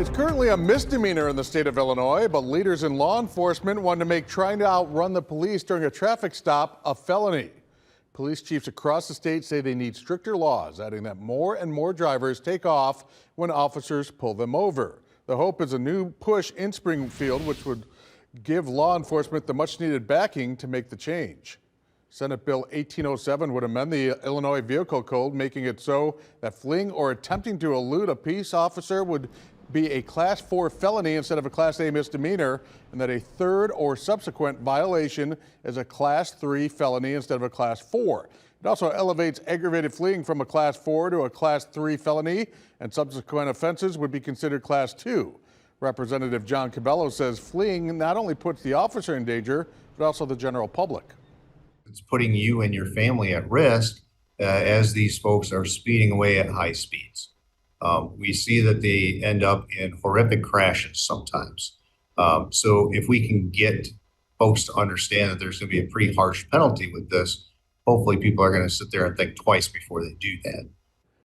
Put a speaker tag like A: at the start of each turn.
A: It's currently a misdemeanor in the state of Illinois, but leaders in law enforcement want to make trying to outrun the police during a traffic stop a felony. Police chiefs across the state say they need stricter laws, adding that more and more drivers take off when officers pull them over. The hope is a new push in Springfield, which would give law enforcement the much needed backing to make the change. Senate Bill 1807 would amend the Illinois Vehicle Code, making it so that fleeing or attempting to elude a peace officer would be a Class 4 felony instead of a Class A misdemeanor, and that a third or subsequent violation is a Class 3 felony instead of a Class 4. It also elevates aggravated fleeing from a Class 4 to a Class 3 felony, and subsequent offenses would be considered Class 2. Representative John Cabello says fleeing not only puts the officer in danger, but also the general public.
B: It's putting you and your family at risk as these folks are speeding away at high speeds. We see that they end up in horrific crashes sometimes. So if we can get folks to understand that there's going to be a pretty harsh penalty with this, hopefully people are going to sit there and think twice before they do that.